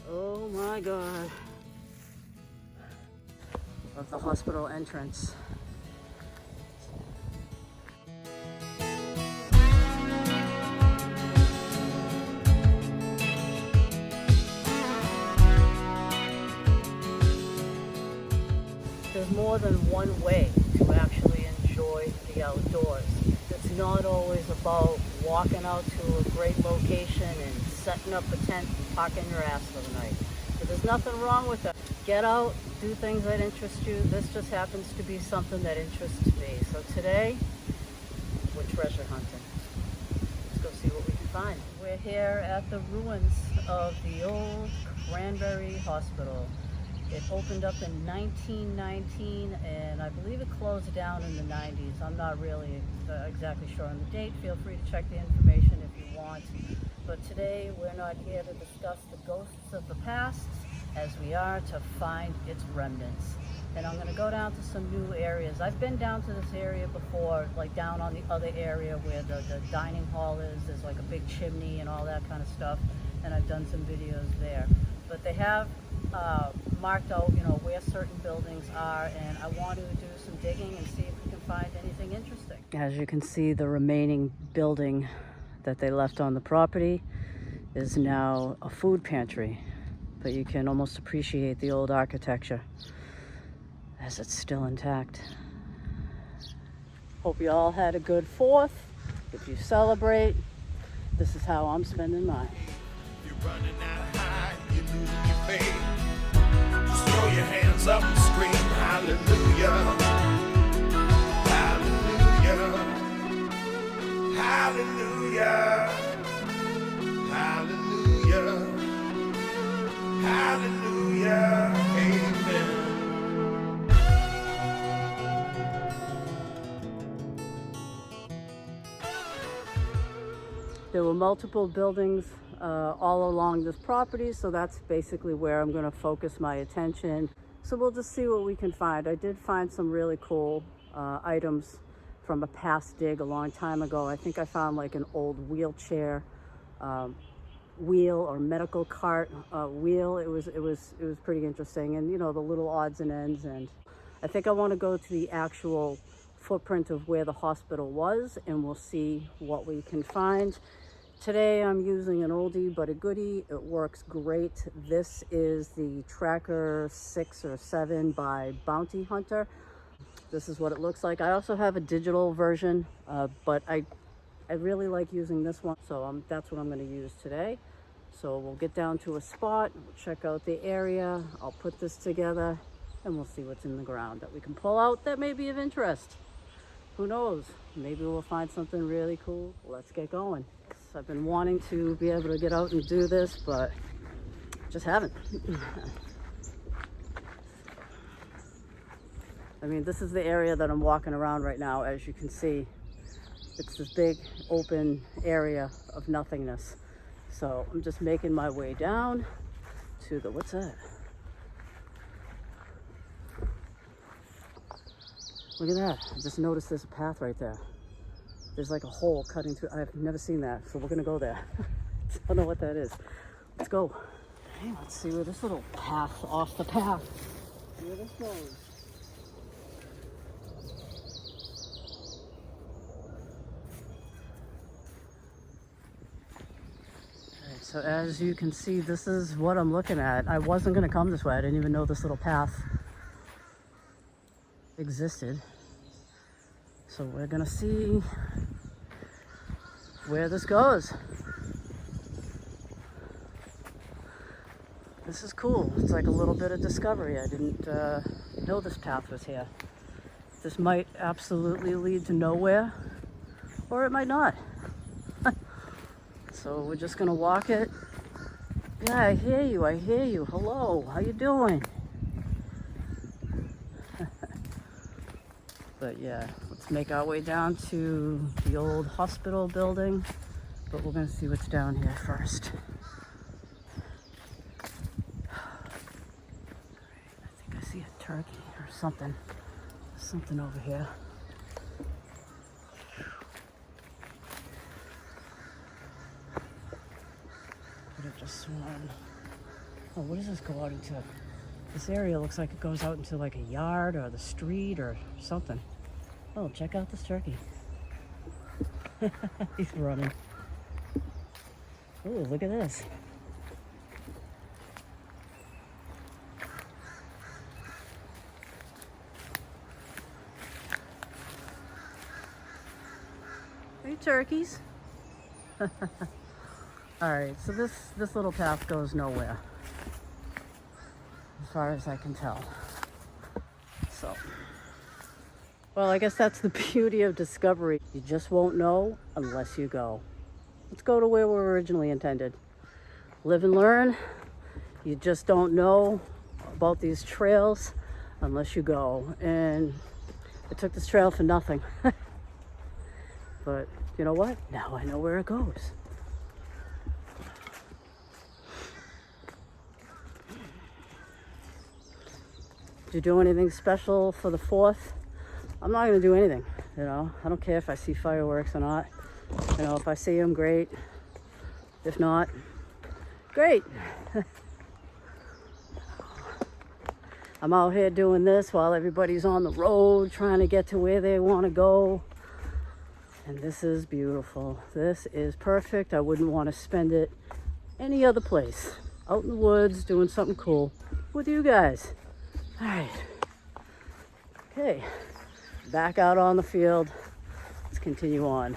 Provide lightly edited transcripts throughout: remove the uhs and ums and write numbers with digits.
Oh my God. Of the hospital entrance. There's more than one way to actually enjoy the outdoors. It's not always about walking out to a great location and setting up a tent and parking your ass for the night. But there's nothing wrong with that. Get out, do things that interest you. This just happens to be something that interests me. So today, we're treasure hunting. Let's go see what we can find. We're here at the ruins of the old Cranberry Hospital. It opened up in 1919 and I believe it closed down in the 90s. I'm not really exactly sure on the date. Feel free to check the information if you want. But today we're not here to discuss the ghosts of the past as we are to find its remnants. And I'm going to go down to some new areas. I've been down to this area before, like down on the other area where the dining hall is. There's like a big chimney and all that kind of stuff. And I've done some videos there. But they have marked out, where certain buildings are, and I want to do some digging and see if we can find anything interesting. As you can see, the remaining building that they left on the property is now a food pantry, but you can almost appreciate the old architecture as it's still intact. Hope you all had a good 4th. If you celebrate, this is how I'm spending mine. You're running out of high, you're losing your faith. Just throw your hands up and scream hallelujah. Hallelujah. Hallelujah. Hallelujah. Hallelujah. Amen. There were multiple buildings all along this property, so that's basically where I'm going to focus my attention. So we'll just see what we can find. I did find some really cool items from a past dig a long time ago. I think I found like an old wheelchair wheel or medical cart wheel. It was pretty interesting, and the little odds and ends. And I think I want to go to the actual footprint of where the hospital was, and we'll see what we can find. Today I'm using an oldie but a goodie. It works great. This is the Tracker 6 or 7 by Bounty Hunter. This is what it looks like. I also have a digital version, but I really like using this one, so that's what I'm going to use today. So we'll get down to a spot, we'll check out the area, I'll put this together, and we'll see what's in the ground that we can pull out that may be of interest. Who knows? Maybe we'll find something really cool. Let's get going. I've been wanting to be able to get out and do this, but just haven't. I mean, this is the area that I'm walking around right now. As you can see, it's this big open area of nothingness. So I'm just making my way down to the, what's that? Look at that. I just noticed there's a path right there. There's like a hole cutting through. I've never seen that, so we're gonna go there. I don't know what that is. Let's go. Okay, let's see where this little path off the path, where this goes. Okay, so as you can see, this is what I'm looking at. I wasn't gonna come this way. I didn't even know this little path existed. So we're gonna see where this goes. This is cool. It's like a little bit of discovery. I didn't know this path was here. This might absolutely lead to nowhere, or it might not. So we're just gonna walk it. Yeah, I hear you, I hear you. Hello, how you doing? But yeah, let's make our way down to the old hospital building, but we're gonna see what's down here first. I think I see a turkey or something. There's something over here. Could have just sworn Oh, what does this go out into? This area looks like it goes out into like a yard or the street or something. Oh, check out this turkey. He's running. Ooh, look at this. Hey, turkeys. All right, so this little path goes nowhere, as far as I can tell. So, well, I guess that's the beauty of discovery. You just won't know unless you go. Let's go to where we're originally intended. Live and learn. You just don't know about these trails unless you go. And I took this trail for nothing. But you know what? Now I know where it goes. Did you do anything special for the 4th? I'm not going to do anything, you know. I don't care if I see fireworks or not. You know, if I see them, great. If not, great. I'm out here doing this while everybody's on the road trying to get to where they want to go. And this is beautiful. This is perfect. I wouldn't want to spend it any other place. Out in the woods doing something cool with you guys. All right. Okay. Back out on the field. Let's continue on.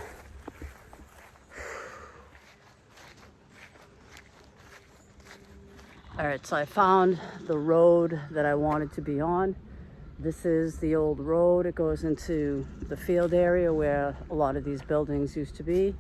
All right, so I found the road that I wanted to be on. This is the old road. It goes into the field area where a lot of these buildings used to be.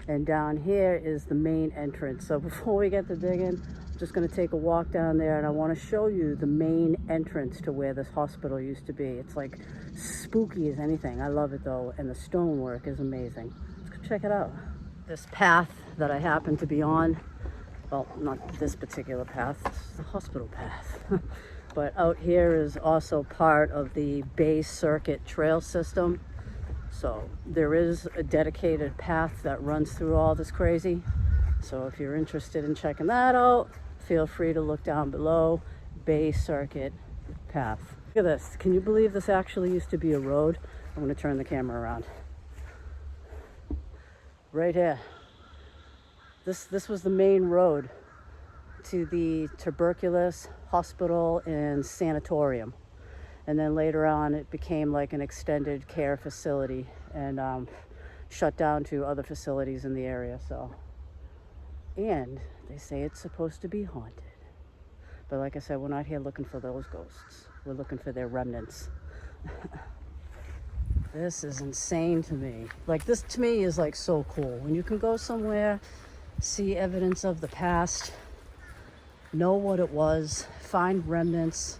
And down here is the main entrance. So before we get to digging, I'm just gonna take a walk down there, and I wanna show you the main entrance to where this hospital used to be. It's like spooky as anything. I love it though, and the stonework is amazing. Let's go check it out. This path that I happen to be on, well, not this particular path, this is the hospital path. But out here is also part of the Bay Circuit trail system. So there is a dedicated path that runs through all this crazy. So if you're interested in checking that out, feel free to look down below. Bay Circuit path. Look at this. Can you believe this actually used to be a road? I'm going to turn the camera around. Right here. This was the main road to the Tuberculosis Hospital and Sanatorium. And then later on it became like an extended care facility and shut down to other facilities in the area. So, and they say it's supposed to be haunted. But like I said, we're not here looking for those ghosts. We're looking for their remnants. This is insane to me. Like, this to me is like so cool. When you can go somewhere, see evidence of the past, know what it was, find remnants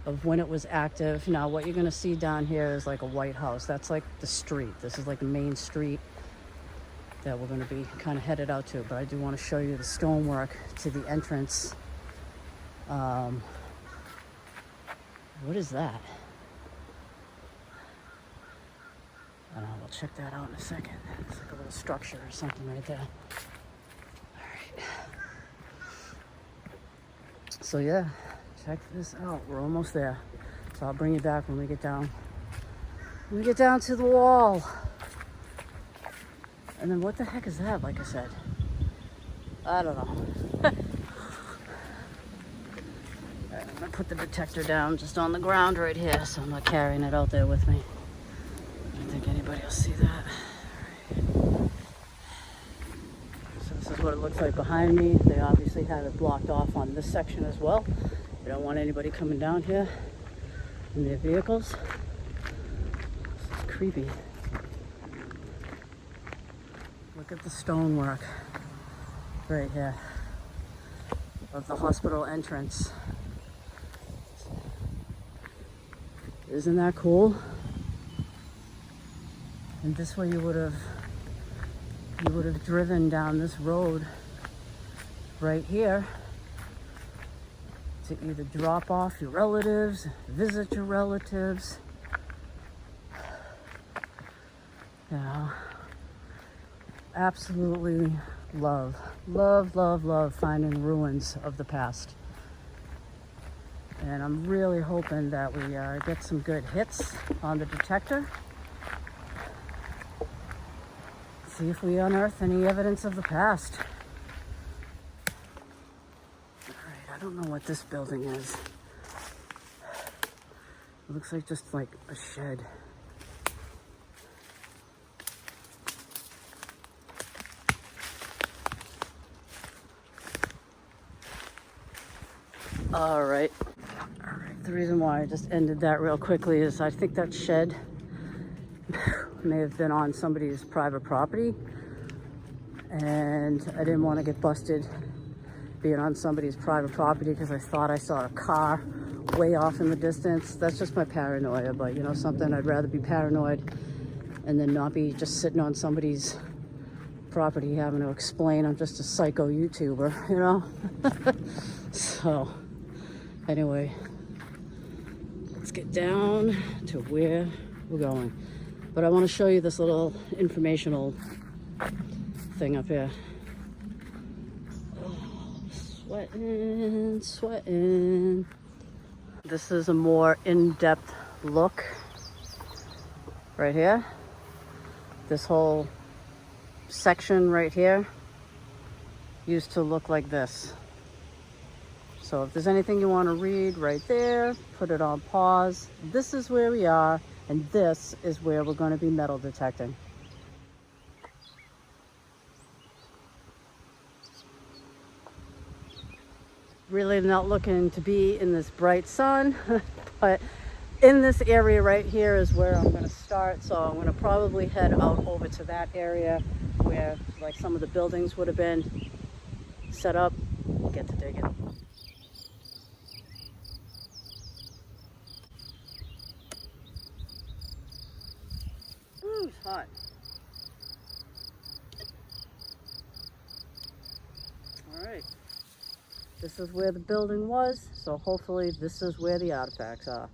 of when it was active. Now what you're gonna see down here is like a white house. That's like the street. This is like the main street that we're gonna be kind of headed out to. But I do want to show you the stonework to the entrance. What is that? I don't know, we'll check that out in a second. It's like a little structure or something right there. All right. So yeah, check this out. We're almost there. So I'll bring you back when we get down. When we get down to the wall. And then what the heck is that, like I said? I don't know. Alright, I'm gonna put the detector down just on the ground right here, so I'm not carrying it out there with me. I don't think anybody will see that. Alright. So this is what it looks like behind me. They obviously have it blocked off on this section as well. They don't want anybody coming down here in their vehicles. This is creepy. Look at the stonework right here of the hospital entrance. Isn't that cool? And this way you would have driven down this road right here to either drop off your relatives, visit your relatives. You know, absolutely love finding ruins of the past. And I'm really hoping that we get some good hits on the detector. See if we unearth any evidence of the past. All right, I don't know what this building is. It looks like just like a shed. All right. The reason why I just ended that real quickly is I think that shed may have been on somebody's private property, and I didn't want to get busted being on somebody's private property because I thought I saw a car way off in the distance. That's just my paranoia, but you know something, I'd rather be paranoid and then not be just sitting on somebody's property having to explain I'm just a psycho YouTuber, you know? So anyway, let's get down to where we're going. But I want to show you this little informational thing up here. Oh, sweating. This is a more in-depth look right here. This whole section right here used to look like this. So if there's anything you want to read right there, put it on pause. This is where we are, and this is where we're going to be metal detecting. Really not looking to be in this bright sun, but in this area right here is where I'm going to start. So I'm going to probably head out over to that area where like some of the buildings would have been set up. Get to digging. Ooh, it's hot. All right. This is where the building was, so hopefully this is where the artifacts are.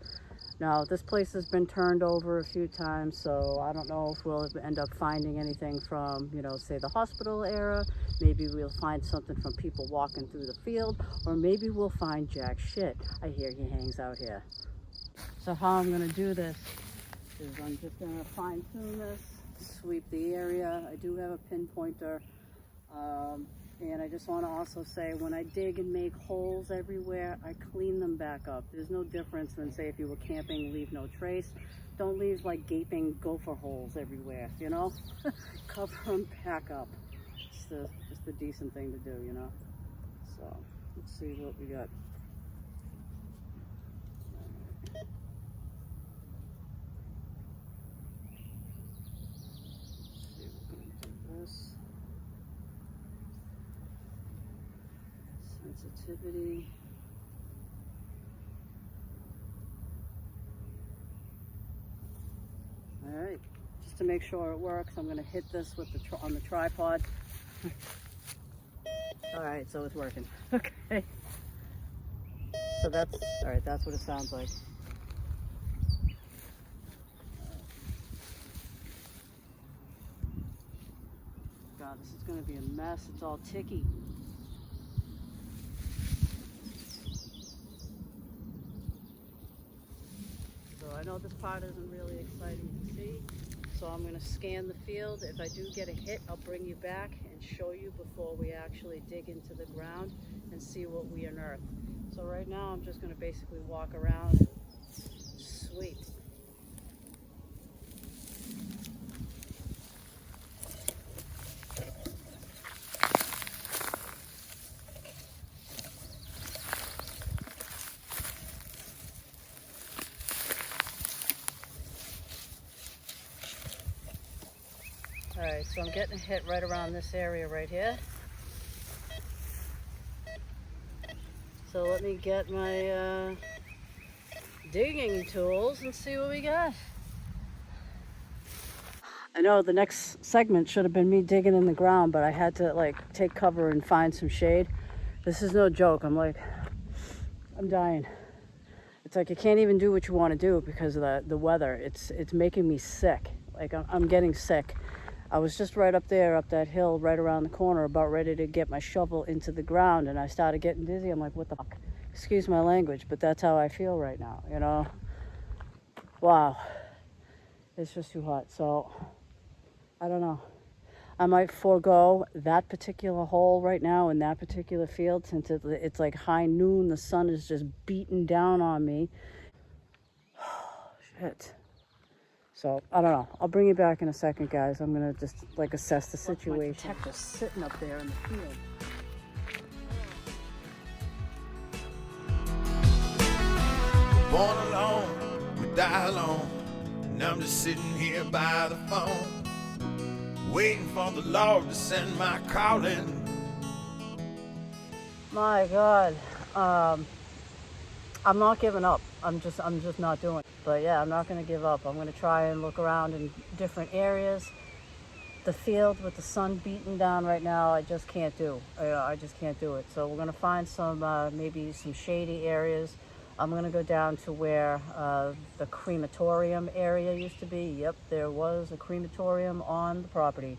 Now, this place has been turned over a few times, so I don't know if we'll end up finding anything from, you know, say the hospital era. Maybe we'll find something from people walking through the field, or maybe we'll find jack shit. I hear he hangs out here. So how I'm gonna do this is I'm just gonna fine tune this, sweep the area. I do have a pinpointer. And I just want to also say, when I dig and make holes everywhere, I clean them back up. There's no difference than, say, if you were camping, leave no trace. Don't leave like gaping gopher holes everywhere, you know? Cover them back up. It's just a decent thing to do, you know? So, let's see what we got. Let's see, we're going to do this. Sensitivity. All right, just to make sure it works, I'm going to hit this with on the tripod. All right, so it's working. Okay. So that's all right. That's what it sounds like. God, this is going to be a mess. It's all ticky. I know this part isn't really exciting to see, so I'm going to scan the field. If I do get a hit, I'll bring you back and show you before we actually dig into the ground and see what we unearth. So right now I'm just going to basically walk around and sweep. Alright, so I'm getting a hit right around this area right here. So let me get my digging tools and see what we got. I know the next segment should have been me digging in the ground, but I had to like take cover and find some shade. This is no joke. I'm dying. It's like you can't even do what you want to do because of the weather. It's making me sick. Like I'm getting sick. I was just right up there, up that hill, right around the corner, about ready to get my shovel into the ground, and I started getting dizzy. I'm like, what the fuck? Excuse my language, but that's how I feel right now, you know? Wow. It's just too hot. So, I don't know. I might forego that particular hole right now in that particular field, since it's like high noon. The sun is just beating down on me. Shit. So, I don't know. I'll bring you back in a second, guys. I'm going to just, like, assess the situation. My detector's sitting up there in the field. Born alone, we die alone. And I'm just sitting here by the phone, waiting for the Lord to send my calling. My God. I'm not giving up. I'm just not doing it. But yeah, I'm not going to give up. I'm going to try and look around in different areas. The field with the sun beating down right now, I just can't do. I just can't do it. So we're going to find some, maybe some shady areas. I'm going to go down to where the crematorium area used to be. Yep, there was a crematorium on the property.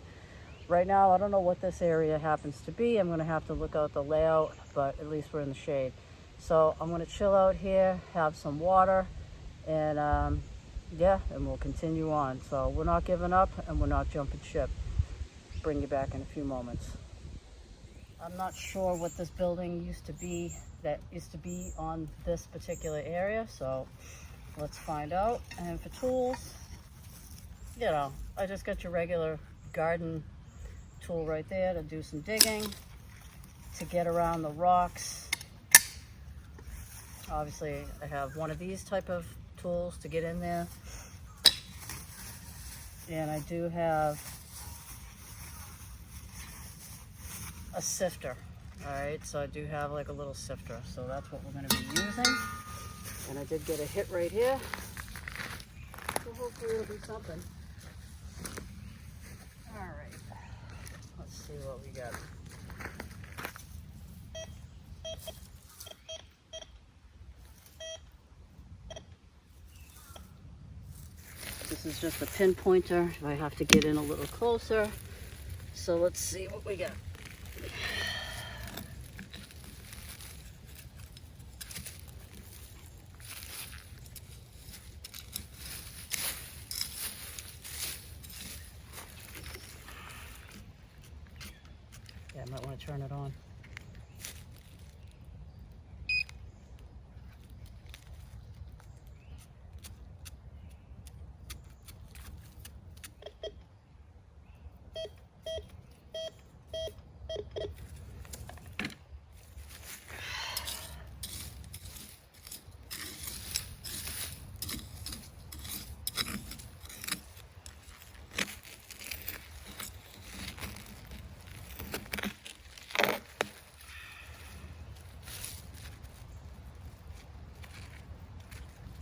Right now, I don't know what this area happens to be. I'm going to have to look out the layout, but at least we're in the shade. So I'm going to chill out here, have some water, and yeah, and we'll continue on. So we're not giving up, and we're not jumping ship. Bring you back in a few moments. I'm not sure what this building used to be, that used to be on this particular area, so let's find out. And for tools, you know, I just got your regular garden tool right there to do some digging, to get around the rocks. Obviously, I have one of these type of tools to get in there. And I do have a sifter. All right, so I do have like a little sifter. So that's what we're going to be using. And I did get a hit right here. So hopefully it'll be something. All right, let's see what we got. This is just a pinpointer. I have to get in a little closer. So let's see what we got. Yeah, I might want to turn it on.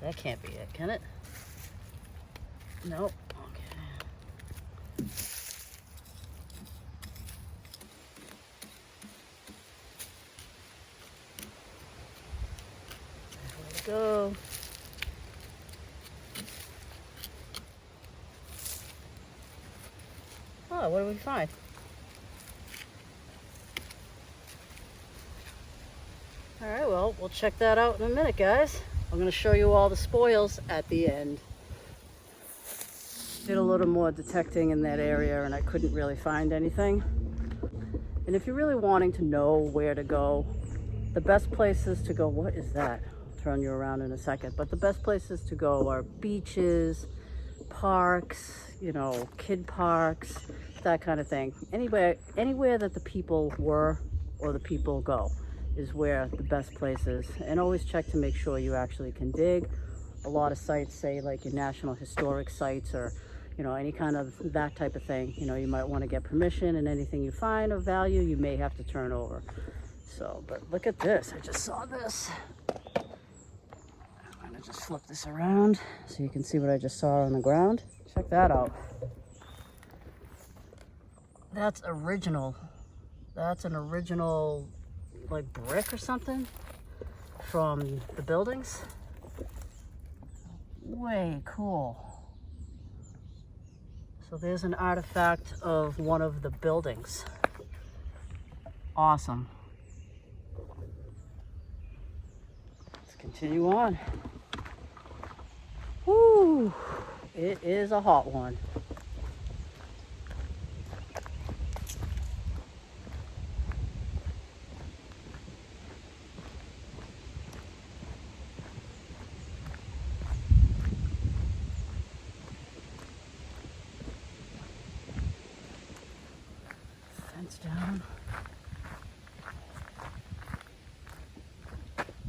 That can't be it, can it? Nope. Okay. There we go. Oh, what do we find? All right, well, we'll check that out in a minute, guys. I'm going to show you all the spoils at the end. Did a little more detecting in that area and I couldn't really find anything. And if you're really wanting to know where to go, the best places to go, what is that? I'll turn you around in a second. But the best places to go are beaches, parks, you know, kid parks, that kind of thing. Anywhere that the people were or the people go is where the best place is. And always check to make sure you actually can dig. A lot of sites say like your national historic sites or, you know, any kind of that type of thing. You know, you might want to get permission, and anything you find of value, you may have to turn over. So, but look at this. I just saw this. I'm gonna just flip this around so you can see what I just saw on the ground. Check that out. That's original. That's an original like brick or something from the buildings. Way cool. So there's an artifact of one of the buildings. Awesome. Let's continue on. Woo! It is a hot one. Fence down.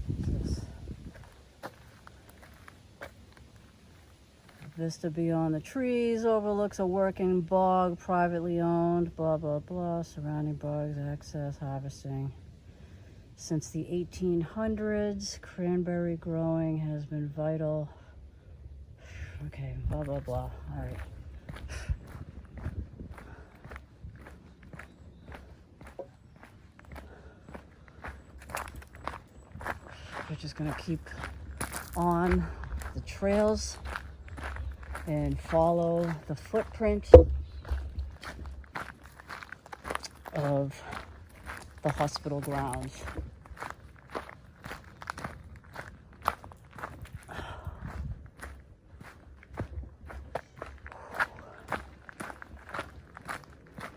What's this? Vista beyond the trees overlooks a working bog, privately owned, blah, blah, blah, surrounding bogs, access, harvesting. Since the 1800s, cranberry growing has been vital. Okay, blah, blah, blah. All right. We're just gonna keep on the trails and follow the footprint of the hospital grounds.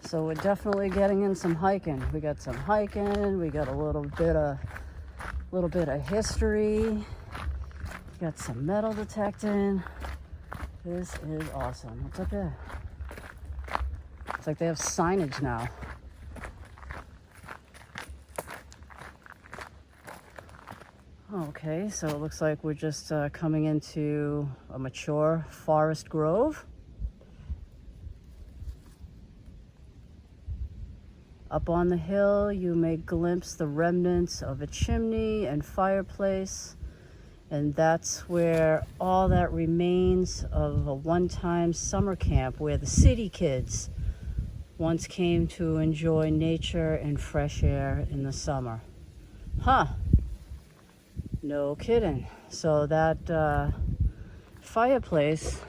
So we're definitely getting in some hiking. We got some hiking, we got a little bit of history, got some metal detecting. This is awesome. What's up there? It's like they have signage now. Okay, so it looks like we're just coming into a mature forest grove. Up on the hill, you may glimpse the remnants of a chimney and fireplace. And that's where all that remains of a one-time summer camp where the city kids once came to enjoy nature and fresh air in the summer. Huh. No kidding. So that fireplace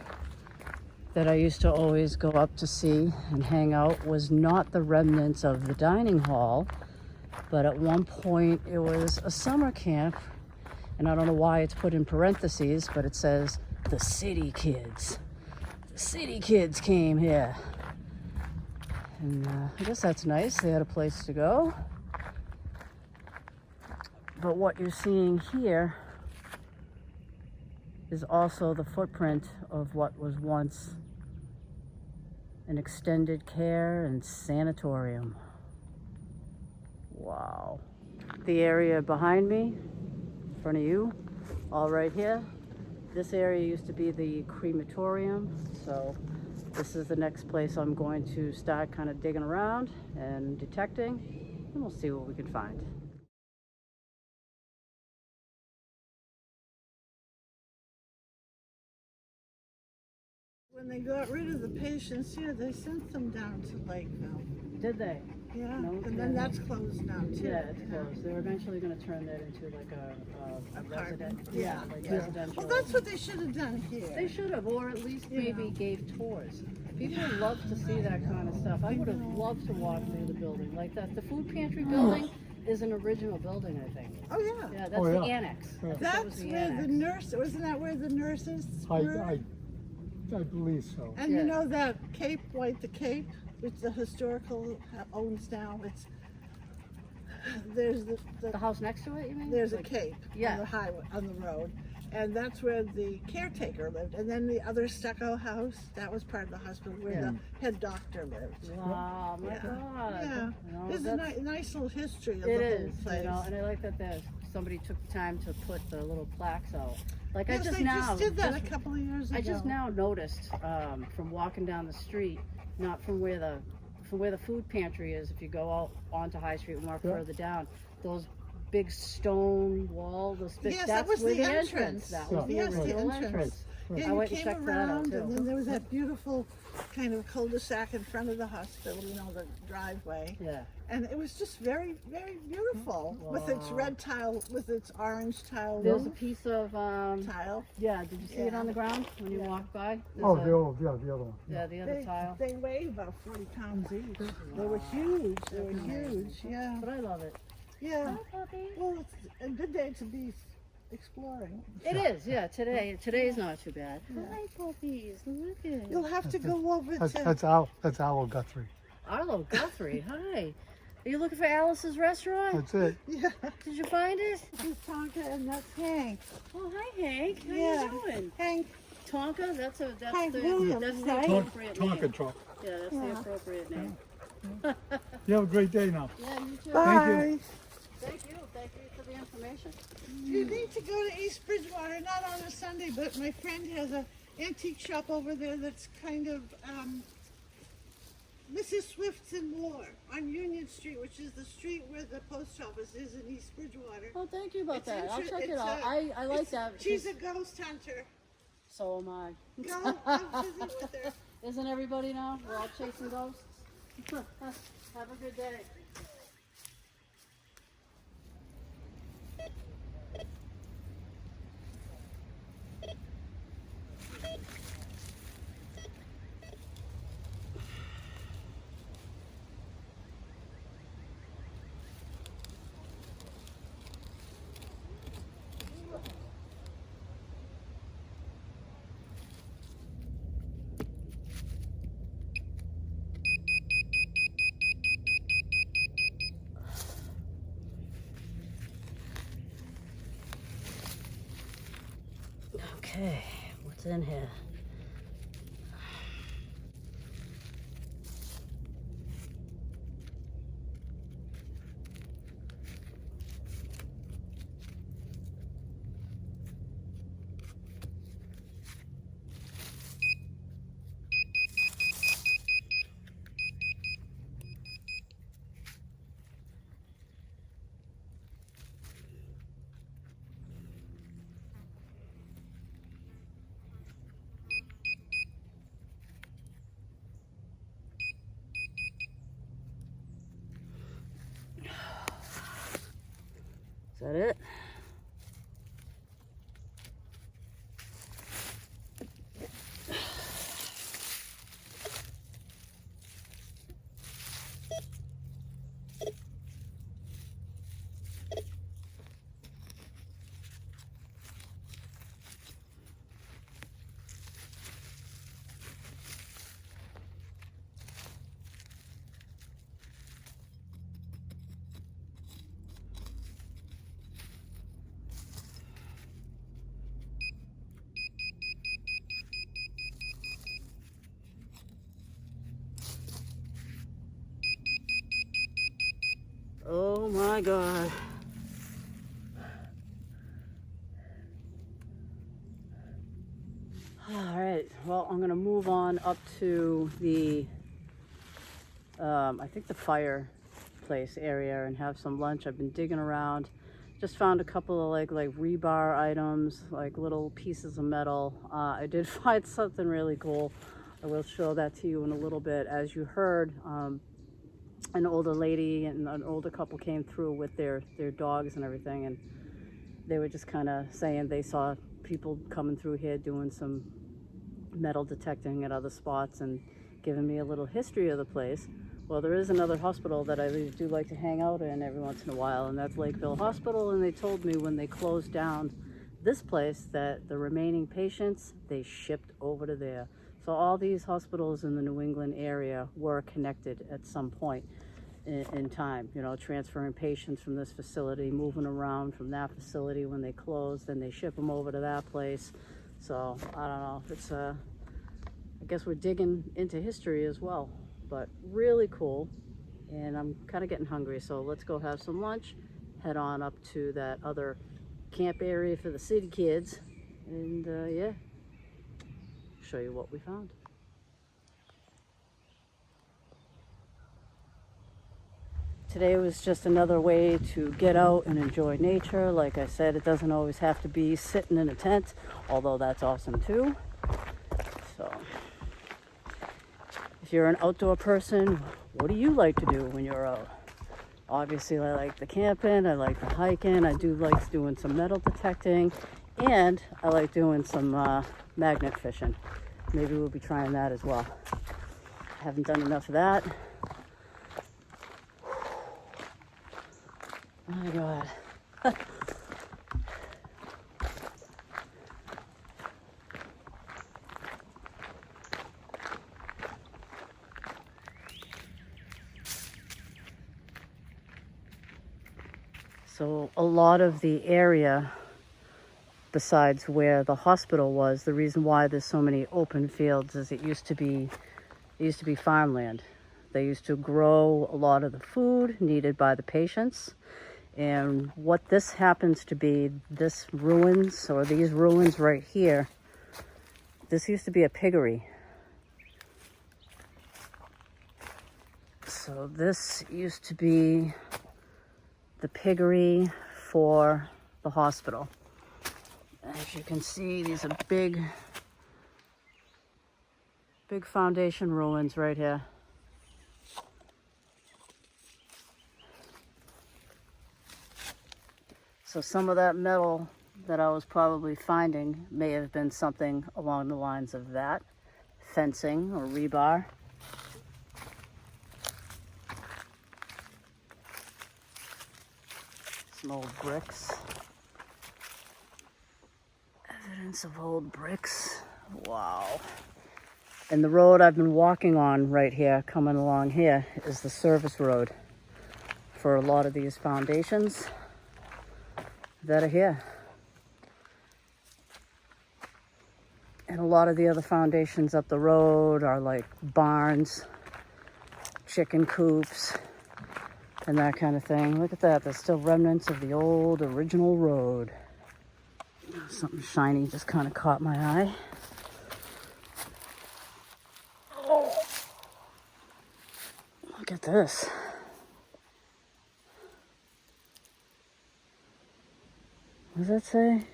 that I used to always go up to see and hang out was not the remnants of the dining hall, but at one point it was a summer camp. And I don't know why it's put in parentheses, but it says the city kids. The city kids came here. And I guess that's nice. They had a place to go. But what you're seeing here is also the footprint of what was once an extended care and sanatorium. Wow. The area behind me, in front of you, all right here, this area used to be the crematorium. So this is the next place I'm going to start kind of digging around and detecting, and we'll see what we can find. When they got rid of the patients here, they sent them down to Lakeville. Did they? Yeah, No and kidding. then that's closed now too. Yeah, it's closed. They're eventually going to turn that into like a resident. Yeah, like yeah. residential. Well, that's what they should have done here. They should have, or at least You maybe know. gave tours. People love to see that kind of stuff. I would have loved to walk through the building like that. The food pantry building is an original building, I think. Oh yeah. Yeah, that's the annex. Yeah. I think it was That's the where annex. the nurse. Wasn't that where the nurses were? I believe so. And Yeah. you know that Cape, the Cape, which the historical owns now. There's The house next to it, you mean? there's a Like- Cape yeah. on the highway, on the road, and that's where the caretaker lived. And then the other stucco house, that was part of the hospital where Yeah. the head doctor lived. Wow, my Yeah. God. Yeah, You know, there's a that's- nice little history of It the is, whole place. you know, and I like that somebody took the time to put the little plaques out. Like Yes, I just they now, just did that a couple of years ago. I just now noticed from walking down the street, not from where the food pantry is. If you go out onto High Street and walk Yeah. further down, those big stone wall, Yes, that that's was where the the entrance. That was the Yeah. Yes, the original entrance. Yeah, I you went and came checked that out, around, too. and then there was that beautiful kind of cul-de-sac in front of the hospital, you know, the driveway. Yeah. And it was just very, very beautiful with its Wow. red tile, with its orange tile There's a roof piece of, tile. yeah, did you see it Yeah. on the ground when you Yeah. walked by? Oh, There's the a- old, yeah, the other one. Yeah, the other tile. They weigh about 40 pounds each. They were huge. They were huge. Yeah. But I love it. Yeah. Hi, puppy. Well, it's a good day to be exploring. It is, yeah, today's not too bad. Hi, puppies, look at You'll have to go over That's to. that's Owl Guthrie. Arlo Guthrie, hi. Are you looking for Alice's restaurant? That's it. Yeah. Did you find it? This is Tonka and that's Hank. Oh, hi, Hank. How Yeah. you doing? Hank. Tonka? That's Hank the Williams, that's the right? appropriate name. Tonka truck. Yeah, that's the appropriate name. You have a great day now. Yeah, you too. Bye. Thank you for the information. You need to go to East Bridgewater, not on a Sunday, but my friend has a antique shop over there that's kind of Mrs. Swift's and More on Union Street, which is the street where the post office is in East Bridgewater. Oh, thank you about It's that. I'll inter- check it it's out. a- I like it's- that. She's a because ghost hunter. so am I. Go visit with her. Isn't everybody now? We're all chasing ghosts. Have a good day. Okay, what's in here? Is that it? Oh my God. All right, well, I'm gonna move on up to the, I think the fireplace area and have some lunch. I've been digging around. Just found a couple of like rebar items, like little pieces of metal. I did find something really cool. I will show that to you in a little bit. As you heard, an older lady and an older couple came through with their dogs and everything, and they were just kind of saying they saw people coming through here doing some metal detecting at other spots and giving me a little history of the place. Well, there is another hospital that I do like to hang out in every once in a while, and that's Lakeville Hospital, and they told me when they closed down this place that the remaining patients, they shipped over to there. So all these hospitals in the New England area were connected at some point in time, you know, transferring patients from this facility, moving around from that facility when they closed, then they ship them over to that place. So I don't know, it's I guess we're digging into history as well, but really cool. And I'm kind of getting hungry, so let's go have some lunch, head on up to that other camp area for the city kids, and yeah, show you what we found. Today was just another way to get out and enjoy nature. Like I said, it doesn't always have to be sitting in a tent, although that's awesome too. So, if you're an outdoor person, what do you like to do when you're out? Obviously, I like the camping, I like the hiking, I do like doing some metal detecting, and I like doing some magnet fishing. Maybe we'll be trying that as well. Haven't done enough of that. Oh my God. So a lot of the area, besides where the hospital was, the reason why there's so many open fields is it used to be farmland. They used to grow a lot of the food needed by the patients. And what this happens to be, this ruins, or these ruins right here, this used to be a piggery. So this used to be the piggery for the hospital. As you can see, these are big foundation ruins right here. So some of that metal that I was probably finding may have been something along the lines of that, fencing or rebar. Some old bricks. Evidence of old bricks. Wow. And the road I've been walking on right here, coming along here, is the service road for a lot of these foundations that are here. And a lot of the other foundations up the road are like barns, chicken coops, and that kind of thing. Look at that, there's still remnants of the old original road. Something shiny just kind of caught my eye. Oh, look at this. What does that say?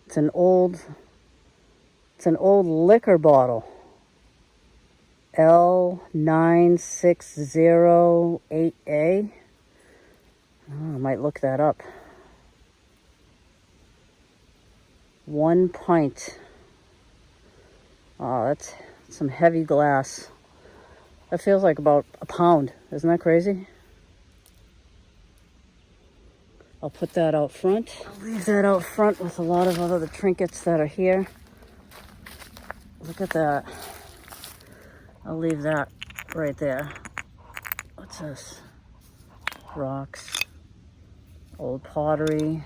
It's an old liquor bottle. L9608A. Oh, I might look that up. 1 pint. Oh, that's some heavy glass. That feels like about a pound. Isn't that crazy? I'll put that out front. I'll leave that out front with a lot of other trinkets that are here. Look at that. I'll leave that right there. What's this? Rocks. Old pottery.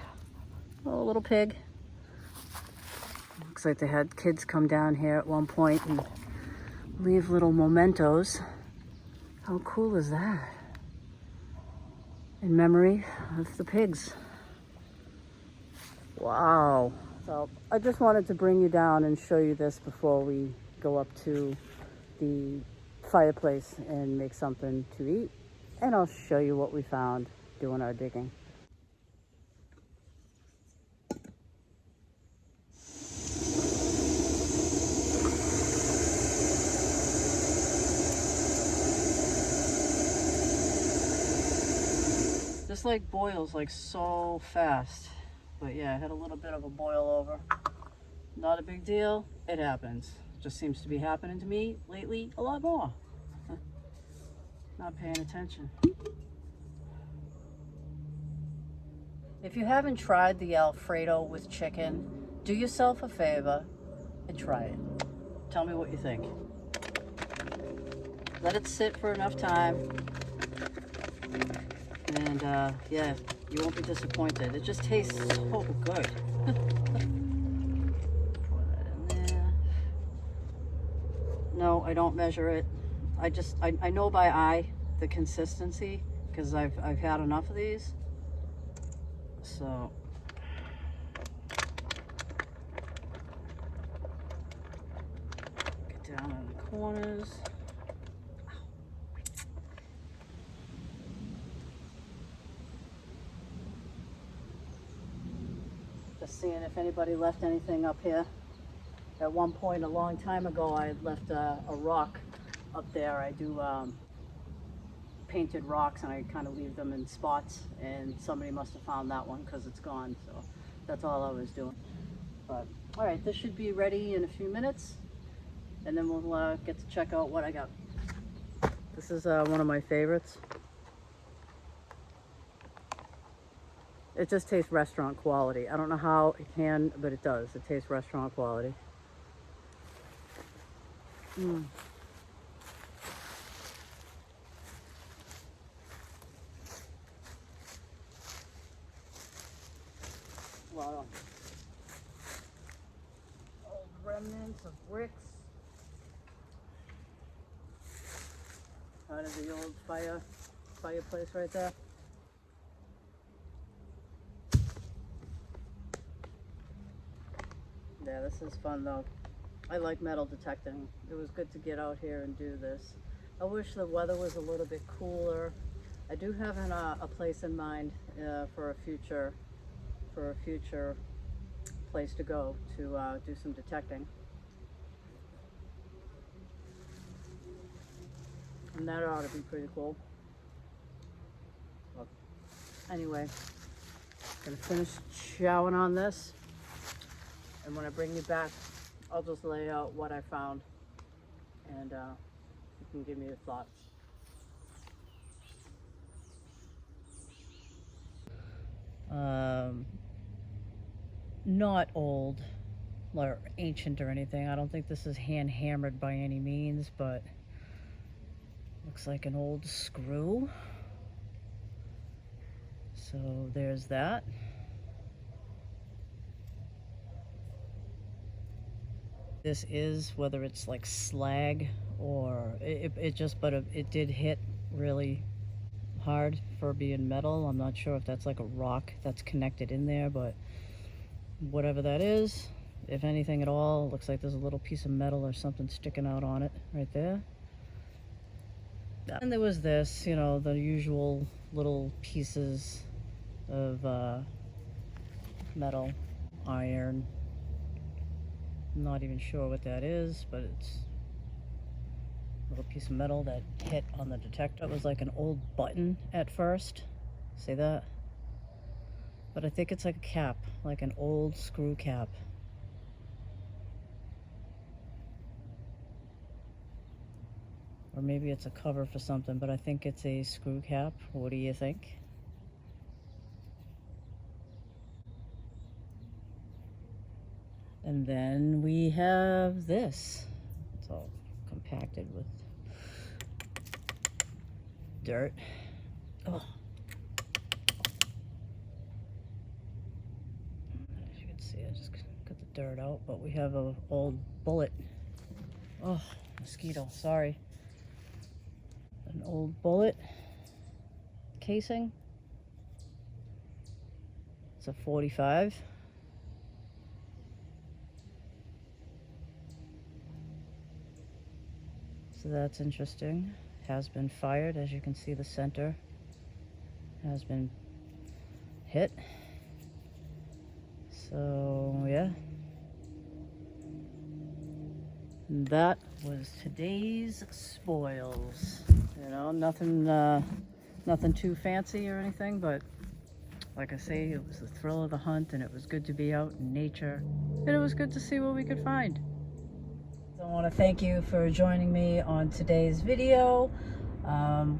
Oh, a little pig. Looks like they had kids come down here at one point and leave little mementos. How cool is that? In memory of the pigs. Wow. So I just wanted to bring you down and show you this before we go up to the fireplace and make something to eat. And I'll show you what we found doing our digging. This like boils like so fast. But yeah, I had a little bit of a boil over. Not a big deal. It happens. Just seems to be happening to me lately a lot more. Not paying attention. If you haven't tried the Alfredo with chicken, do yourself a favor and try it. Tell me what you think. Let it sit for enough time. And yeah, you won't be disappointed. It just tastes so good. Pour that in there. No, I don't measure it. I know by eye the consistency because I've had enough of these. So get down in the corners. Just seeing if anybody left anything up here. At one point a long time ago, I had left a rock up there. I do painted rocks, and I kind of leave them in spots, and somebody must have found that one because it's gone. So that's all I was doing. But all right, this should be ready in a few minutes, and then we'll get to check out what I got. This is one of my favorites. It just tastes restaurant quality. I don't know how it can, but it does. It tastes restaurant quality. Wow. Old remnants of bricks. Out of the old fireplace right there. Yeah, this is fun though. I like metal detecting. It was good to get out here and do this. I wish the weather was a little bit cooler. I do have a place in mind for a future place to go to do some detecting. And that ought to be pretty cool. Well, anyway, gonna finish chowing on this. And when I bring you back, I'll just lay out what I found, and you can give me your thoughts. Not old or ancient or anything. I don't think this is hand hammered by any means, but looks like an old screw. So there's that. This is, whether it's like slag or it did hit really hard for being metal. I'm not sure if that's like a rock that's connected in there, but whatever that is, if anything at all, looks like there's a little piece of metal or something sticking out on it right there. And there was this, you know, the usual little pieces of metal, iron. I'm not even sure what that is, but it's a little piece of metal that hit on the detector. It was like an old button at first. See that? But I think it's like a cap, like an old screw cap. Or maybe it's a cover for something, but I think it's a screw cap. What do you think? And then we have this. It's all compacted with dirt. Oh. As you can see, I just got the dirt out, but we have an old bullet. Oh, mosquito, sorry. An old bullet casing. It's a 45. So that's interesting. Has been fired. As you can see, the center has been hit. So yeah, and that was today's spoils. You know, nothing too fancy or anything, but like I say, it was the thrill of the hunt, and it was good to be out in nature, and it was good to see what we could find. I want to thank you for joining me on today's video.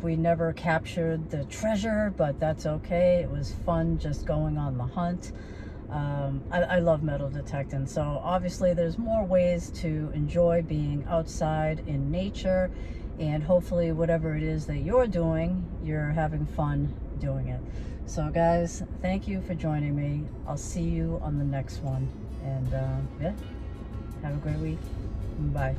We never captured the treasure, but that's okay. It was fun just going on the hunt. I love metal detecting, so obviously there's more ways to enjoy being outside in nature, and hopefully whatever it is that you're doing, you're having fun doing it. So guys, thank you for joining me. I'll see you on the next one, and yeah, have a great week. Bye.